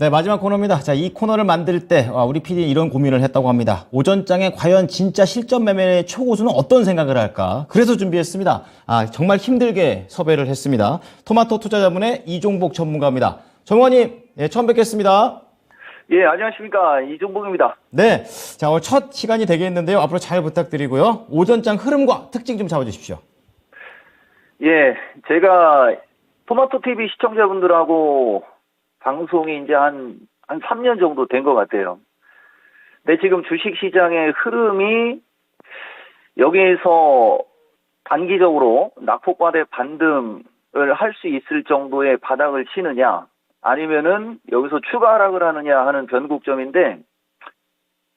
네, 마지막 코너입니다. 자, 이 코너를 만들 때 우리 PD 이런 고민을 했다고 합니다. 오전장에 과연 진짜 실전 매매의 초고수는 어떤 생각을 할까? 그래서 준비했습니다. 정말 힘들게 섭외를 했습니다. 토마토 투자자문의 이종복 전문가입니다. 전문가님, 예, 처음 뵙겠습니다. 예, 안녕하십니까. 이종복입니다. 네, 자, 오늘 첫 시간이 되겠는데요. 앞으로 잘 부탁드리고요. 오전장 흐름과 특징 좀 잡아주십시오. 예, 제가 토마토 TV 시청자분들하고 방송이 이제 한 3년 정도 된 것 같아요. 근데 지금 주식 시장의 흐름이 여기에서 단기적으로 낙폭과대 반등을 할 수 있을 정도의 바닥을 치느냐, 아니면은 여기서 추가 하락을 하느냐 하는 변곡점인데,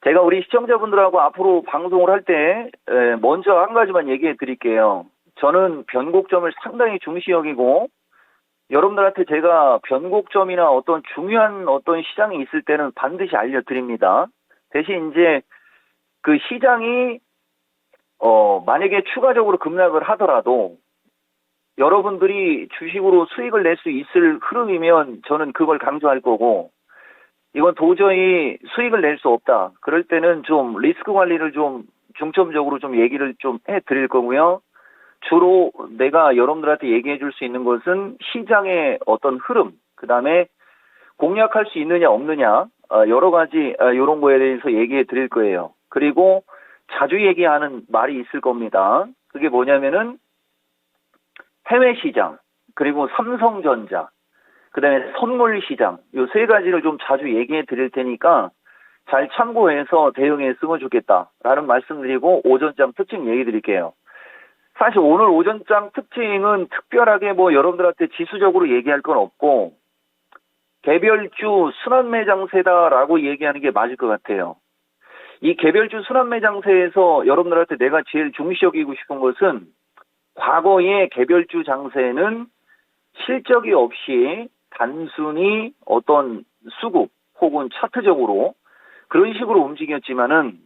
제가 우리 시청자분들하고 앞으로 방송을 할 때 먼저 한 가지만 얘기해 드릴게요. 저는 변곡점을 상당히 중시 여기고, 여러분들한테 제가 변곡점이나 어떤 중요한 어떤 시장이 있을 때는 반드시 알려드립니다. 대신 이제 그 시장이 만약에 추가적으로 급락을 하더라도 여러분들이 주식으로 수익을 낼 수 있을 흐름이면 저는 그걸 강조할 거고, 이건 도저히 수익을 낼 수 없다. 그럴 때는 좀 리스크 관리를 좀 중점적으로 좀 얘기를 좀 해 드릴 거고요. 주로 내가 여러분들한테 얘기해 줄 수 있는 것은 시장의 어떤 흐름, 그 다음에 공략할 수 있느냐 없느냐, 여러 가지 이런 거에 대해서 얘기해 드릴 거예요. 그리고 자주 얘기하는 말이 있을 겁니다. 그게 뭐냐면은 해외 시장, 그리고 삼성전자, 그 다음에 선물 시장, 요 세 가지를 좀 자주 얘기해 드릴 테니까 잘 참고해서 대응에 쓰면 좋겠다라는 말씀드리고 오전장 특징 얘기 드릴게요. 사실 오늘 오전장 특징은 특별하게 뭐 여러분들한테 지수적으로 얘기할 건 없고, 개별주 순환매장세다라고 얘기하는 게 맞을 것 같아요. 이 개별주 순환매장세에서 여러분들한테 내가 제일 중시 여기고 싶은 것은, 과거의 개별주 장세는 실적이 없이 단순히 어떤 수급 혹은 차트적으로 그런 식으로 움직였지만은,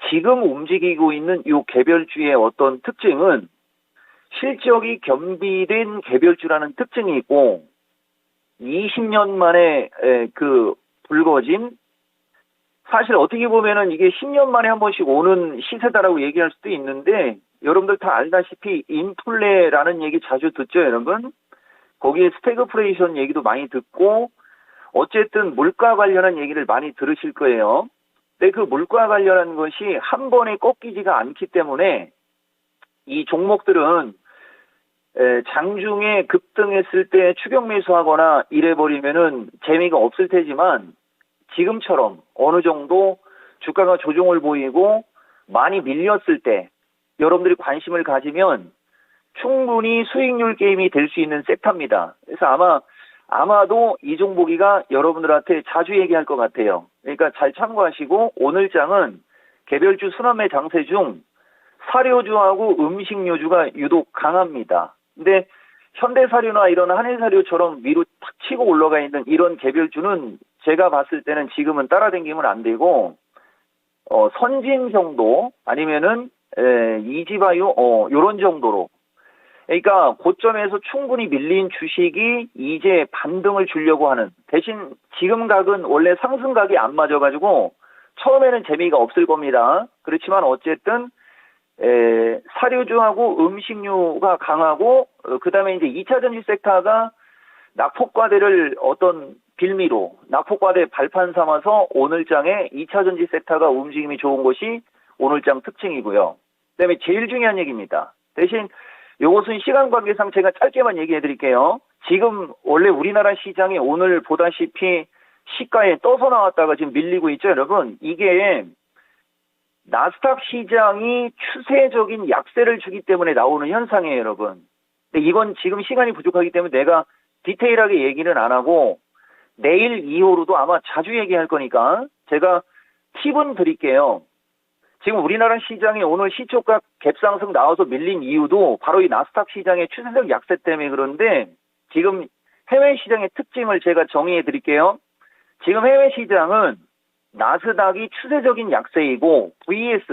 지금 움직이고 있는 이 개별주의 어떤 특징은 실적이 겸비된 개별주라는 특징이 있고, 20년 만에 그 불거진, 사실 어떻게 보면은 이게 10년 만에 한 번씩 오는 시세다라고 얘기할 수도 있는데, 여러분들 다 알다시피 인플레라는 얘기 자주 듣죠, 여러분? 거기에 스태그플레이션 얘기도 많이 듣고, 어쨌든 물가 관련한 얘기를 많이 들으실 거예요. 근데 그 물가 관련한 것이 한 번에 꺾이지가 않기 때문에 이 종목들은 장중에 급등했을 때 추격 매수하거나 이래버리면은 재미가 없을 테지만, 지금처럼 어느 정도 주가가 조정을 보이고 많이 밀렸을 때 여러분들이 관심을 가지면 충분히 수익률 게임이 될 수 있는 섹터입니다. 그래서 아마도 이종복이가 여러분들한테 자주 얘기할 것 같아요. 그러니까 잘 참고하시고, 오늘 장은 개별주 순환매 장세 중 사료주하고 음식료주가 유독 강합니다. 근데 현대사료나 이런 한일사료처럼 위로 탁 치고 올라가 있는 이런 개별주는 제가 봤을 때는 지금은 따라다니면 안 되고, 선진 정도 아니면은 이지바이오 요런 정도로, 그러니까 고점에서 충분히 밀린 주식이 이제 반등을 주려고 하는, 대신 지금 각은 원래 상승각이 안 맞아가지고 처음에는 재미가 없을 겁니다. 그렇지만 어쨌든 사료주하고 음식료가 강하고, 그 다음에 이제 2차 전지 섹터가 낙폭과대를 어떤 빌미로 낙폭과대 발판 삼아서 오늘장에 2차 전지 섹터가 움직임이 좋은 것이 오늘장 특징이고요. 그 다음에 제일 중요한 얘기입니다. 대신 이것은 시간 관계상 제가 짧게만 얘기해 드릴게요. 지금 원래 우리나라 시장이 오늘 보다시피 시가에 떠서 나왔다가 지금 밀리고 있죠, 여러분. 이게 나스닥 시장이 추세적인 약세를 주기 때문에 나오는 현상이에요, 여러분. 근데 이건 지금 시간이 부족하기 때문에 내가 디테일하게 얘기는 안 하고, 내일 이후로도 아마 자주 얘기할 거니까 제가 팁은 드릴게요. 지금 우리나라 시장이 오늘 시초가 갭상승 나와서 밀린 이유도 바로 이 나스닥 시장의 추세적 약세 때문에 그런데, 지금 해외 시장의 특징을 제가 정의해 드릴게요. 지금 해외 시장은 나스닥이 추세적인 약세이고, VS,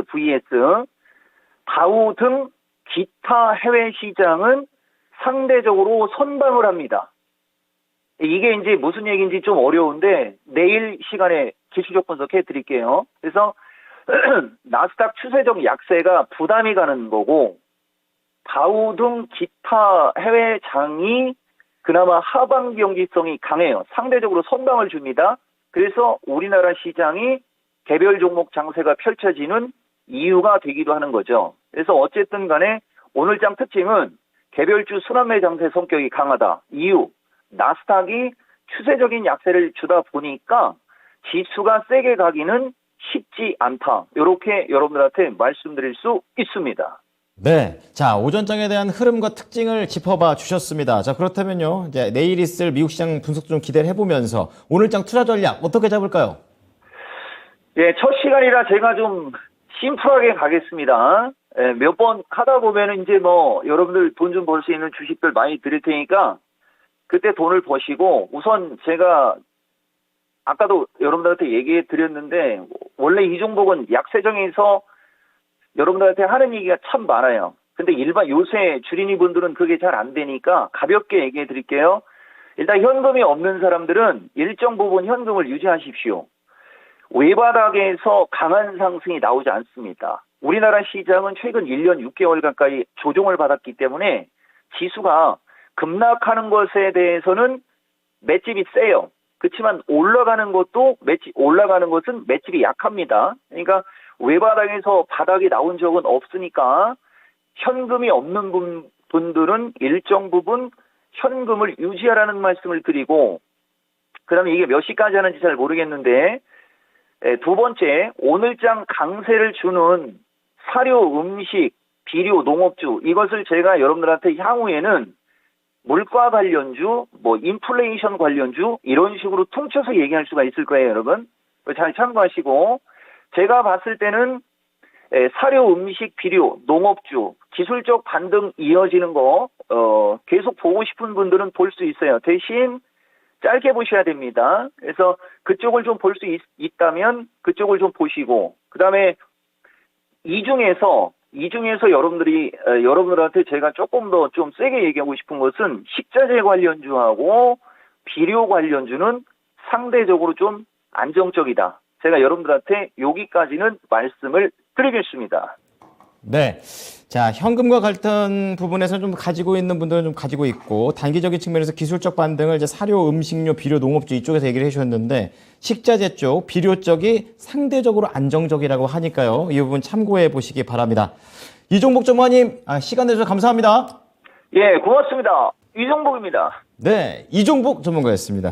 다우 등 기타 해외 시장은 상대적으로 선방을 합니다. 이게 이제 무슨 얘기인지 좀 어려운데 내일 시간에 기술적 분석해 드릴게요. 그래서 나스닥 추세적 약세가 부담이 가는 거고 다우 등 기타 해외 장이 그나마 하반기 경직성이 강해요. 상대적으로 선방을 줍니다. 그래서 우리나라 시장이 개별 종목 장세가 펼쳐지는 이유가 되기도 하는 거죠. 그래서 어쨌든 간에 오늘장 특징은 개별주 순환매 장세 성격이 강하다. 이유, 나스닥이 추세적인 약세를 주다 보니까 지수가 세게 가기는 쉽지 않다. 이렇게 여러분들한테 말씀드릴 수 있습니다. 네. 자, 오전장에 대한 흐름과 특징을 짚어봐 주셨습니다. 자, 그렇다면요. 이제 내일 있을 미국 시장 분석 좀 기대를 해보면서 오늘장 투자 전략 어떻게 잡을까요? 예, 첫 시간이라 제가 좀 심플하게 가겠습니다. 예, 몇 번 하다 보면은 이제 뭐 여러분들 돈 좀 벌 수 있는 주식들 많이 드릴 테니까 그때 돈을 버시고 우선 제가 아까도 여러분들한테 얘기해 드렸는데 원래 이 종목은 약세정에서 여러분들한테 하는 얘기가 참 많아요. 근데 일반 요새 주린이 분들은 그게 잘 안 되니까 가볍게 얘기해 드릴게요. 일단 현금이 없는 사람들은 일정 부분 현금을 유지하십시오. 외바닥에서 강한 상승이 나오지 않습니다. 우리나라 시장은 최근 1년 6개월 가까이 조정을 받았기 때문에 지수가 급락하는 것에 대해서는 맷집이 세요. 그렇지만 올라가는 것은 맷집이 약합니다. 그러니까 외바닥에서 바닥이 나온 적은 없으니까 현금이 없는 분들은 일정 부분 현금을 유지하라는 말씀을 드리고 그다음에 이게 몇 시까지 하는지 잘 모르겠는데 두 번째 오늘장 강세를 주는 사료, 음식, 비료, 농업주 이것을 제가 여러분들한테 향후에는 물가 관련주, 뭐 인플레이션 관련주 이런 식으로 퉁쳐서 얘기할 수가 있을 거예요, 여러분. 잘 참고하시고 제가 봤을 때는 사료, 음식, 비료, 농업주 기술적 반등 이어지는 거 계속 보고 싶은 분들은 볼 수 있어요. 대신 짧게 보셔야 됩니다. 그래서 그쪽을 좀 볼 수 있다면 그쪽을 좀 보시고 그다음에 이 중에서 여러분들한테 제가 조금 더 좀 세게 얘기하고 싶은 것은 식자재 관련주하고 비료 관련주는 상대적으로 좀 안정적이다. 제가 여러분들한테 여기까지는 말씀을 드리겠습니다. 네. 자, 현금과 같은 부분에서 좀 가지고 있는 분들은 좀 가지고 있고, 단기적인 측면에서 기술적 반등을 이제 사료, 음식료, 비료, 농업주 이쪽에서 얘기를 해주셨는데, 식자재 쪽, 비료 쪽이 상대적으로 안정적이라고 하니까요. 이 부분 참고해 보시기 바랍니다. 이종복 전무님, 시간 내주셔서 감사합니다. 예, 고맙습니다. 이종복입니다. 네. 이종복 전문가였습니다.